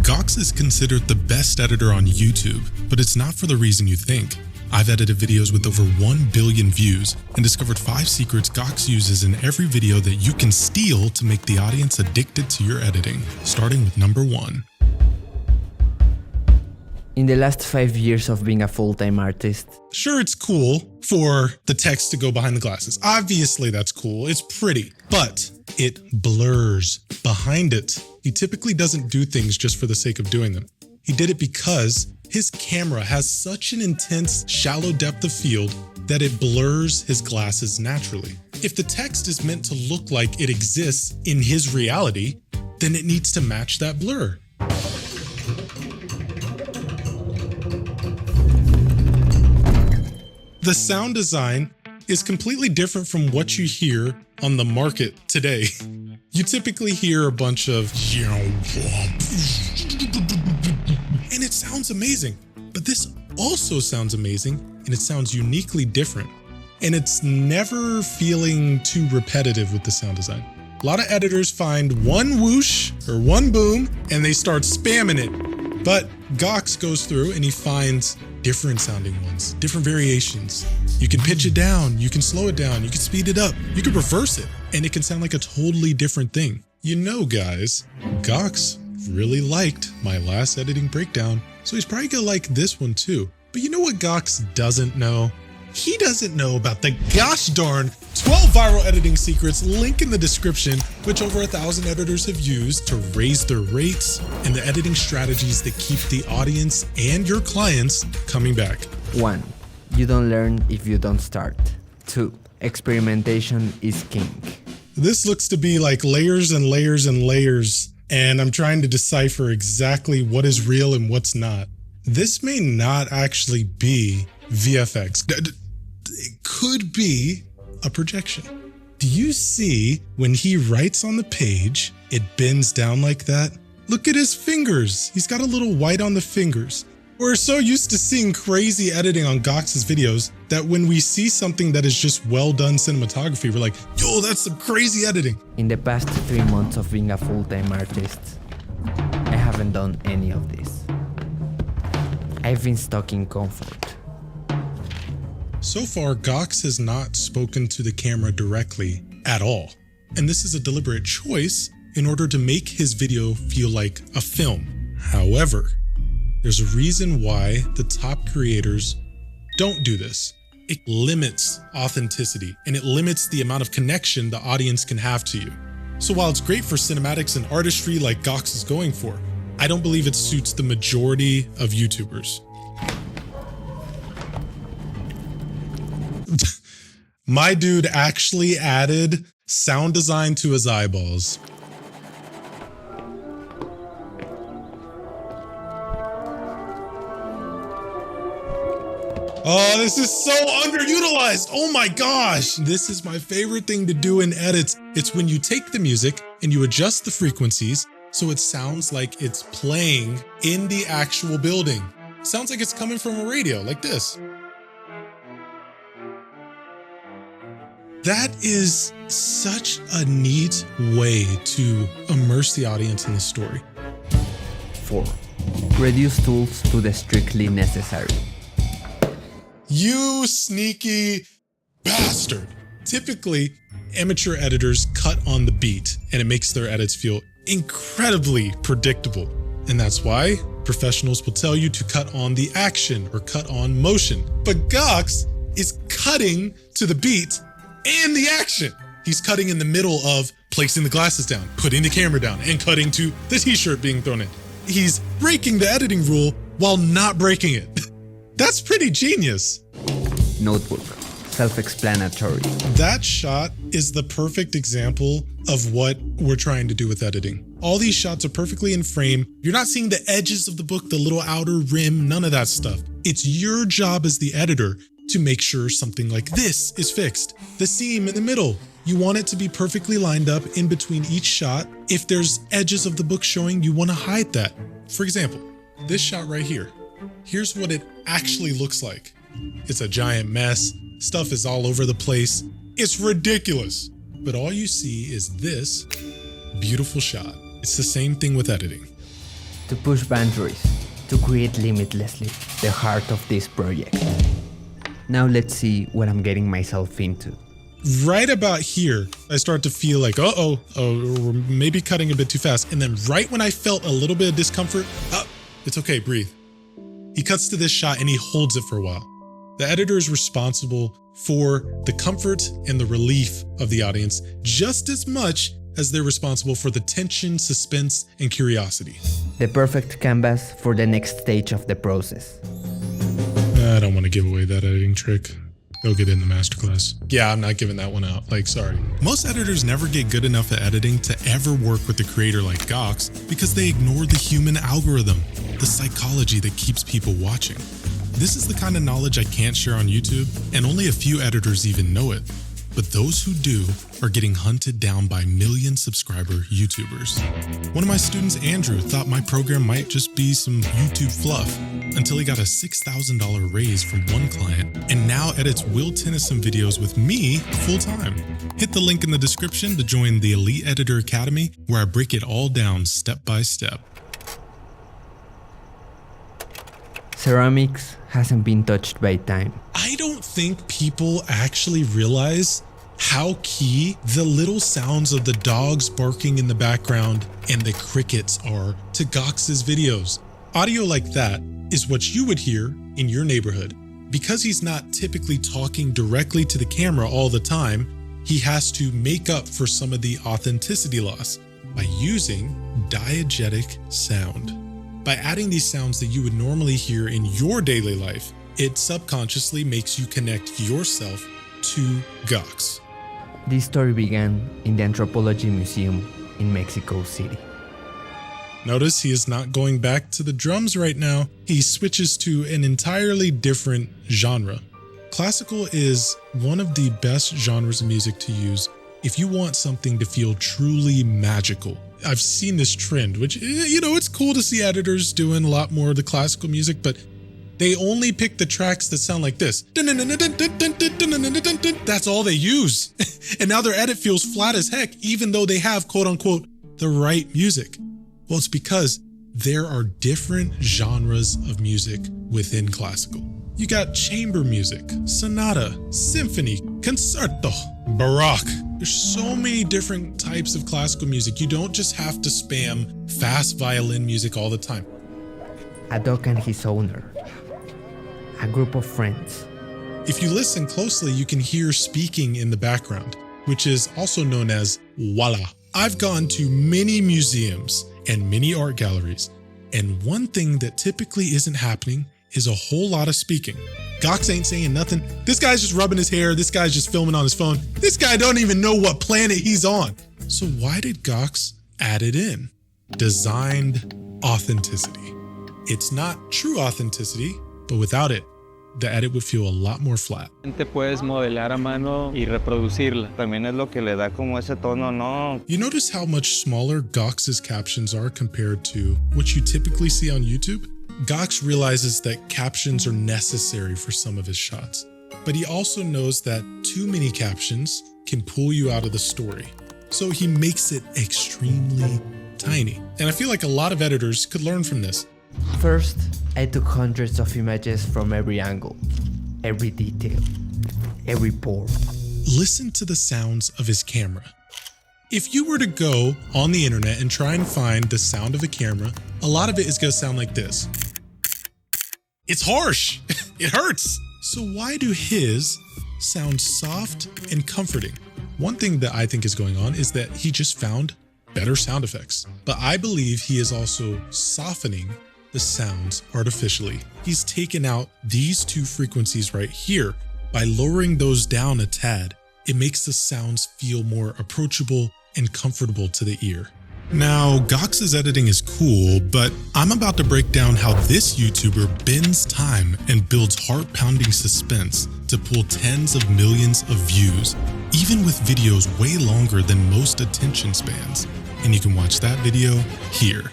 Gawx is considered the best editor on YouTube, but it's not for the reason you think. I've edited videos with over 1 billion views and discovered 5 secrets Gawx uses in every video that you can steal to make the audience addicted to your editing, starting with number 1. In the last 5 years of being a full-time artist, Sure, it's cool for the text to go behind the glasses. Obviously, that's cool. It's pretty, but it blurs behind it. He typically doesn't do things just for the sake of doing them. He did it because his camera has such an intense, shallow depth of field that it blurs his glasses naturally. If the text is meant to look like it exists in his reality, then it needs to match that blur. The sound design is completely different from what you hear on the market today. You typically hear a bunch of and it sounds amazing, but this also sounds amazing and it sounds uniquely different. And it's never feeling too repetitive with the sound design. A lot of editors find one whoosh or one boom and they start spamming it. But Gawx goes through and he finds different sounding ones, different variations. You can pitch it down, you can slow it down, you can speed it up, you can reverse it, and it can sound like a totally different thing. You know, guys, Gawx really liked my last editing breakdown, so he's probably gonna like this one too. But you know what Gawx doesn't know? He doesn't know about the gosh darn 12 viral editing secrets, link in the description, which over 1,000 editors have used to raise their rates and the editing strategies that keep the audience and your clients coming back. 1. You don't learn if you don't start. 2. Experimentation is king. This looks to be like layers and layers and layers, and I'm trying to decipher exactly what is real and what's not. This may not actually be VFX. It could be a projection. Do you see when he writes on the page, it bends down like that? Look at his fingers. He's got a little white on the fingers. We're so used to seeing crazy editing on Gawx's videos that when we see something that is just well done cinematography, we're like, yo, that's some crazy editing. In the past 3 months of being a full-time artist, I haven't done any of this. I've been stuck in comfort. So far, Gawx has not spoken to the camera directly at all. And this is a deliberate choice in order to make his video feel like a film. However, there's a reason why the top creators don't do this. It limits authenticity and it limits the amount of connection the audience can have to you. So while it's great for cinematics and artistry like Gawx is going for, I don't believe it suits the majority of YouTubers. My dude actually added sound design to his eyeballs. Oh, this is so underutilized. Oh my gosh. This is my favorite thing to do in edits. It's when you take the music and you adjust the frequencies so it sounds like it's playing in the actual building. Sounds like it's coming from a radio like this. That is such a neat way to immerse the audience in the story. 4. Reduce tools to the strictly necessary. You sneaky bastard. Typically, amateur editors cut on the beat and it makes their edits feel incredibly predictable. And that's why professionals will tell you to cut on the action or cut on motion. But Gawx is cutting to the beat and the action. He's cutting in the middle of placing the glasses down, putting the camera down, and cutting to the t-shirt being thrown in. He's breaking the editing rule while not breaking it. That's pretty genius. Notebook. Self-explanatory. That shot is the perfect example of what we're trying to do with editing. All these shots are perfectly in frame. You're not seeing the edges of the book, the little outer rim, none of that stuff. It's your job as the editor to make sure something like this is fixed. The seam in the middle, you want it to be perfectly lined up in between each shot. If there's edges of the book showing, you want to hide that. For example, this shot right here. Here's what it actually looks like. It's a giant mess. Stuff is all over the place. It's ridiculous. But all you see is this beautiful shot. It's the same thing with editing. to push boundaries, to create limitlessly the heart of this project. Now let's see what I'm getting myself into. Right about here, I start to feel like, we're maybe cutting a bit too fast. And then right when I felt a little bit of discomfort, it's okay, breathe. He cuts to this shot and he holds it for a while. The editor is responsible for the comfort and the relief of the audience just as much as they're responsible for the tension, suspense, and curiosity. The perfect canvas for the next stage of the process. I don't want to give away that editing trick. They'll get in the masterclass. Yeah, I'm not giving that one out. Sorry. Most editors never get good enough at editing to ever work with a creator like Gawx because they ignore the human algorithm, the psychology that keeps people watching. This is the kind of knowledge I can't share on YouTube, and only a few editors even know it. But those who do are getting hunted down by million-subscriber YouTubers. One of my students, Andrew, thought my program might just be some YouTube fluff until he got a $6,000 raise from one client and now edits Will Tennyson videos with me full-time. Hit the link in the description to join the Elite Editor Academy, where I break it all down step by step. Ceramics hasn't been touched by time. I don't think people actually realize how key the little sounds of the dogs barking in the background and the crickets are to Gawx's videos. Audio like that is what you would hear in your neighborhood. Because he's not typically talking directly to the camera all the time, he has to make up for some of the authenticity loss by using diegetic sound. By adding these sounds that you would normally hear in your daily life, it subconsciously makes you connect yourself to Gawx. This story began in the Anthropology Museum in Mexico City. Notice he is not going back to the drums right now. He switches to an entirely different genre. Classical is one of the best genres of music to use if you want something to feel truly magical. I've seen this trend, which, it's cool to see editors doing a lot more of the classical music, but they only pick the tracks that sound like this. That's all they use. And now their edit feels flat as heck, even though they have, quote unquote, the right music. Well, it's because there are different genres of music within classical. You got chamber music, sonata, symphony, concerto, baroque. There's so many different types of classical music. You don't just have to spam fast violin music all the time. A dog and his owner. A group of friends. If you listen closely, you can hear speaking in the background, which is also known as voila. I've gone to many museums and many art galleries, and one thing that typically isn't happening is a whole lot of speaking. Gawx ain't saying nothing. This guy's just rubbing his hair. This guy's just filming on his phone. This guy don't even know what planet he's on. So why did Gawx add it in? Designed authenticity. It's not true authenticity, but without it, the edit would feel a lot more flat. Puedes modelar a mano y reproducirla. También es lo que le da como ese tono, ¿no? You notice how much smaller Gawx's captions are compared to what you typically see on YouTube? Gawx realizes that captions are necessary for some of his shots, but he also knows that too many captions can pull you out of the story. So he makes it extremely tiny. And I feel like a lot of editors could learn from this. First, I took hundreds of images from every angle, every detail, every pore. Listen to the sounds of his camera. If you were to go on the internet and try and find the sound of a camera, a lot of it is going to sound like this. It's harsh. It hurts. So why do his sound soft and comforting? One thing that I think is going on is that he just found better sound effects. But I believe he is also softening the sounds artificially. He's taken out these two frequencies right here. By lowering those down a tad, it makes the sounds feel more approachable and comfortable to the ear. Now, Gawx's editing is cool, but I'm about to break down how this YouTuber bends time and builds heart-pounding suspense to pull tens of millions of views, even with videos way longer than most attention spans. And you can watch that video here.